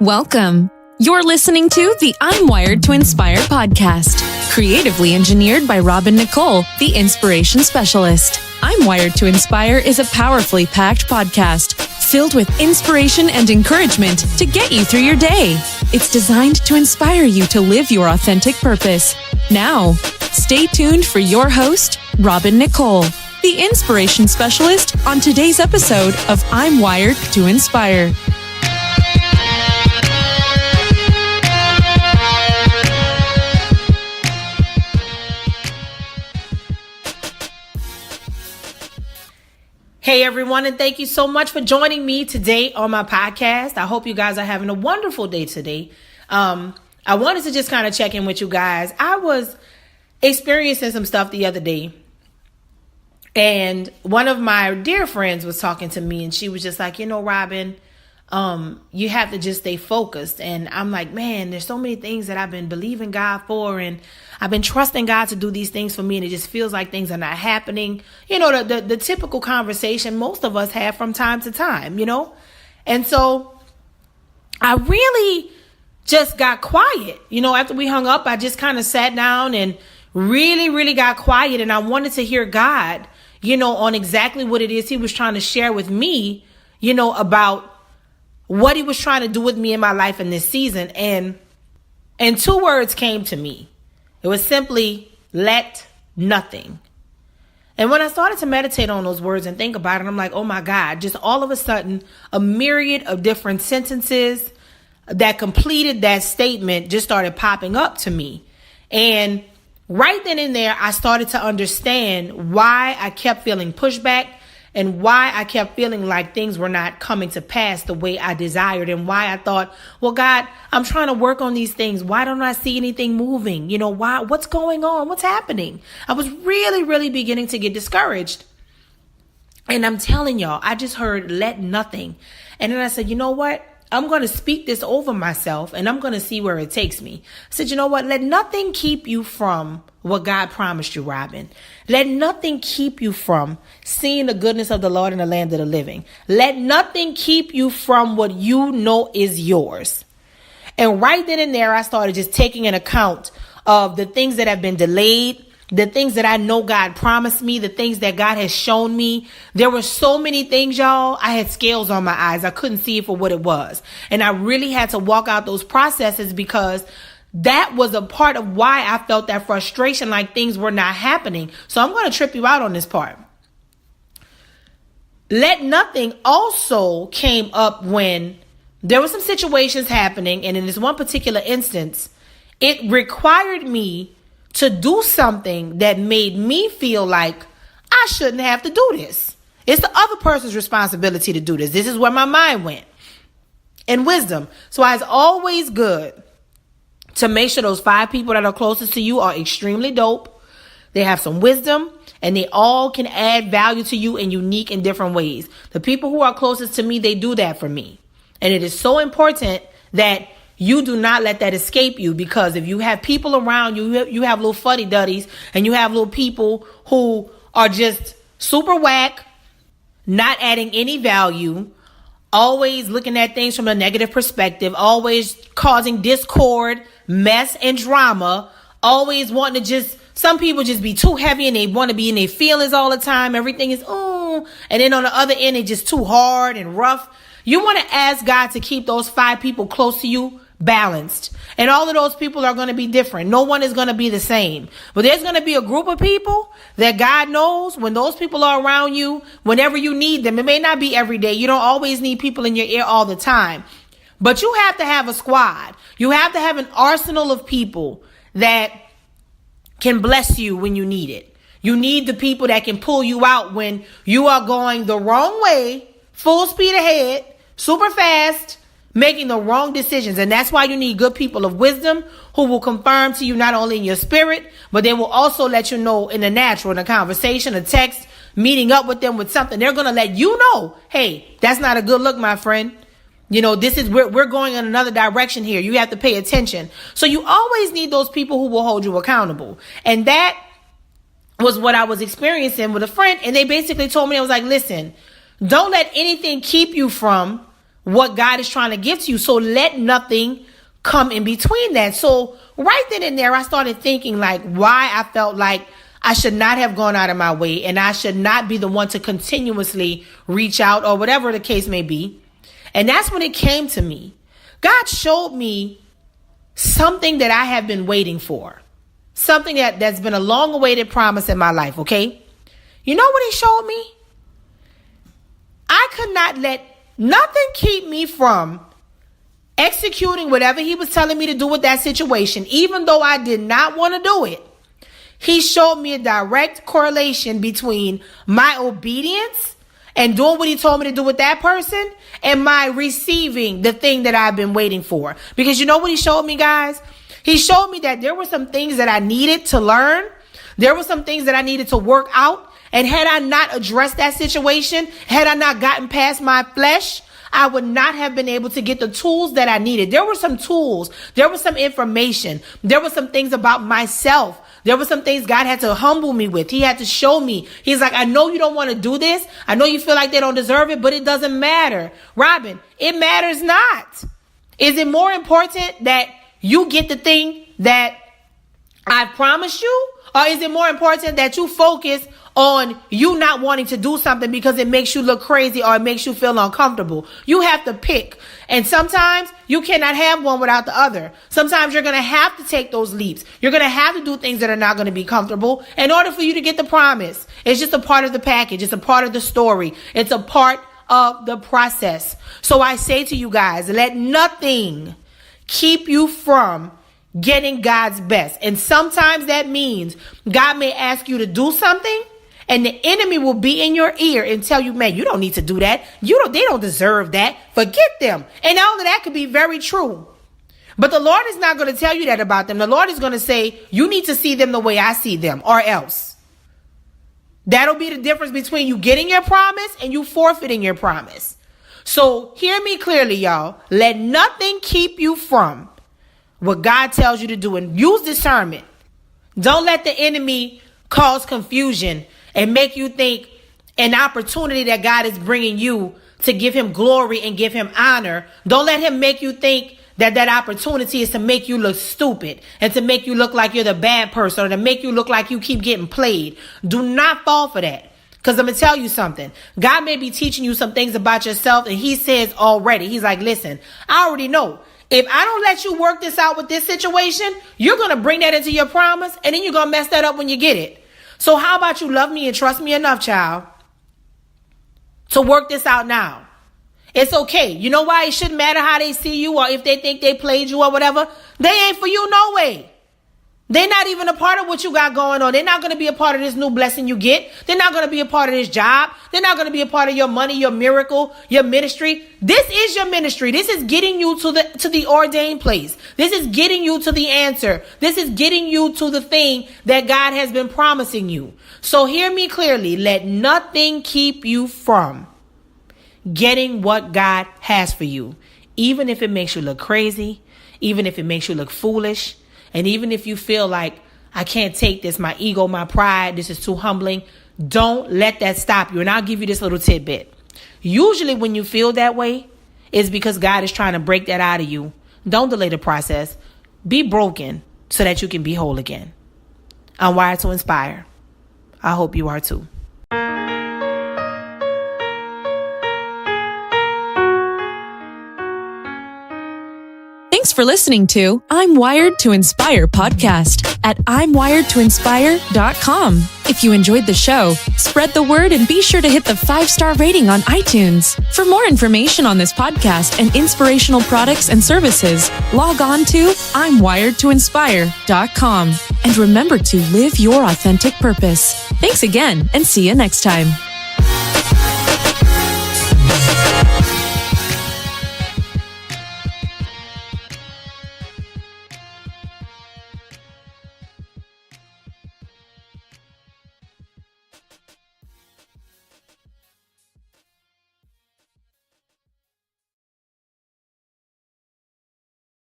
Welcome. You're listening to the I'm Wired to Inspire podcast, creatively engineered by Nicole, the inspiration specialist. I'm Wired to Inspire is a powerfully packed podcast filled with inspiration and encouragement to get you through your day. It's designed to inspire you to live your authentic purpose. Now, stay tuned for your host, Nicole, the inspiration specialist, on today's episode of I'm Wired to Inspire. Hey everyone, and thank you so much for joining me today on my podcast. I hope you guys are having a wonderful day today. I wanted to just kind of check in with you guys. I was experiencing some stuff the other day, and one of my dear friends was talking to me, and she was just like, Robin, you have to just stay focused. And I'm like, man, there's so many things that I've been believing God for, and I've been trusting God to do these things for me, and it just feels like things are not happening. The typical conversation most of us have from time to time, And so I really just got quiet. After we hung up, I just kind of sat down and really, really got quiet. And I wanted to hear God, on exactly what it is he was trying to share with me, about what he was trying to do with me in my life in this season. And two words came to me. It was simply, let nothing. And when I started to meditate on those words and think about it, I'm like, oh my God, just all of a sudden, a myriad of different sentences that completed that statement just started popping up to me. And right then and there, I started to understand why I kept feeling pushback and why I kept feeling like things were not coming to pass the way I desired, and why I thought, well, God, I'm trying to work on these things. Why don't I see anything moving? Why? What's going on? What's happening? I was really, really beginning to get discouraged. And I'm telling y'all, I just heard let nothing. And then I said, you know what? I'm going to speak this over myself, and I'm going to see where it takes me. I said, you know what? Let nothing keep you from what God promised you, Robin. Let nothing keep you from seeing the goodness of the Lord in the land of the living. Let nothing keep you from what you know is yours. And right then and there, I started just taking an account of the things that have been delayed, the things that I know God promised me, the things that God has shown me. There were so many things, y'all. I had scales on my eyes. I couldn't see it for what it was. And I really had to walk out those processes, because that was a part of why I felt that frustration, like things were not happening. So I'm going to trip you out on this part. Let nothing also came up when there were some situations happening. And in this one particular instance, it required me to do something that made me feel like I shouldn't have to do this. It's the other person's responsibility to do this. This is where my mind went. And wisdom. So it's always good to make sure those 5 people that are closest to you are extremely dope. They have some wisdom, and they all can add value to you in unique and different ways. The people who are closest to me, they do that for me. And it is so important that you do not let that escape you, because if you have people around you, you have little fuddy-duddies, and you have little people who are just super whack, not adding any value, always looking at things from a negative perspective, always causing discord, mess, and drama, always wanting to some people just be too heavy, and they want to be in their feelings all the time. Everything is, and then on the other end, it's just too hard and rough. You want to ask God to keep those 5 people close to you balanced. And all of those people are going to be different. No one is going to be the same. But there's going to be a group of people that God knows when those people are around you, whenever you need them. It may not be every day. You don't always need people in your ear all the time. But you have to have a squad. You have to have an arsenal of people that can bless you when you need it. You need the people that can pull you out when you are going the wrong way, full speed ahead, super fast, making the wrong decisions. And that's why you need good people of wisdom who will confirm to you not only in your spirit, but they will also let you know in the natural, in a conversation, a text, meeting up with them with something. They're going to let you know, hey, that's not a good look, my friend. We're going in another direction here. You have to pay attention. So you always need those people who will hold you accountable. And that was what I was experiencing with a friend. And they basically told me, I was like, listen, don't let anything keep you from what God is trying to give to you. So let nothing come in between that. So right then and there, I started thinking like why I felt like I should not have gone out of my way and I should not be the one to continuously reach out or whatever the case may be. And that's when it came to me. God showed me something that I have been waiting for. Something that's been a long-awaited promise in my life, okay? You know what he showed me? I could not let nothing keep me from executing whatever he was telling me to do with that situation, even though I did not want to do it. He showed me a direct correlation between my obedience and doing what he told me to do with that person and my receiving the thing that I've been waiting for. Because you know what he showed me, guys? He showed me that there were some things that I needed to learn. There were some things that I needed to work out. And had I not addressed that situation, had I not gotten past my flesh, I would not have been able to get the tools that I needed. There were some tools. There was some information. There were some things about myself. There were some things God had to humble me with. He had to show me. He's like, I know you don't want to do this. I know you feel like they don't deserve it, but it doesn't matter. Robin, it matters not. Is it more important that you get the thing that I promised you? Or is it more important that you focus on you not wanting to do something because it makes you look crazy or it makes you feel uncomfortable? You have to pick. And sometimes you cannot have one without the other. Sometimes you're going to have to take those leaps. You're going to have to do things that are not going to be comfortable in order for you to get the promise. It's just a part of the package. It's a part of the story. It's a part of the process. So I say to you guys, let nothing keep you from getting God's best. And sometimes that means God may ask you to do something and the enemy will be in your ear and tell you, man, you don't need to do that. They don't deserve that. Forget them. And all of that could be very true. But the Lord is not going to tell you that about them. The Lord is going to say, you need to see them the way I see them or else. That'll be the difference between you getting your promise and you forfeiting your promise. So hear me clearly, y'all. Let nothing keep you from what God tells you to do and use discernment. Don't let the enemy cause confusion and make you think an opportunity that God is bringing you to give him glory and give him honor. Don't let him make you think that opportunity is to make you look stupid and to make you look like you're the bad person or to make you look like you keep getting played. Do not fall for that. Because I'm going to tell you something. God may be teaching you some things about yourself and he says already, he's like, listen, I already know. If I don't let you work this out with this situation, you're going to bring that into your promise and then you're going to mess that up when you get it. So how about you love me and trust me enough, child, to work this out now? It's okay. You know why? It shouldn't matter how they see you or if they think they played you or whatever. They ain't for you no way. They're not even a part of what you got going on. They're not going to be a part of this new blessing you get. They're not going to be a part of this job. They're not going to be a part of your money, your miracle, your ministry. This is your ministry. This is getting you to the ordained place. This is getting you to the answer. This is getting you to the thing that God has been promising you. So hear me clearly. Let nothing keep you from getting what God has for you. Even if it makes you look crazy, even if it makes you look foolish, and even if you feel like, I can't take this, my ego, my pride, this is too humbling, don't let that stop you. And I'll give you this little tidbit. Usually when you feel that way, it's because God is trying to break that out of you. Don't delay the process. Be broken so that you can be whole again. I'm wired to inspire. I hope you are too. Thanks for listening to I'm Wired to Inspire podcast at I'mWiredToInspire.com. If you enjoyed the show, spread the word and be sure to hit the 5-star rating on iTunes. For more information on this podcast and inspirational products and services, log on to I'mWiredToInspire.com. And remember to live your authentic purpose. Thanks again and see you next time.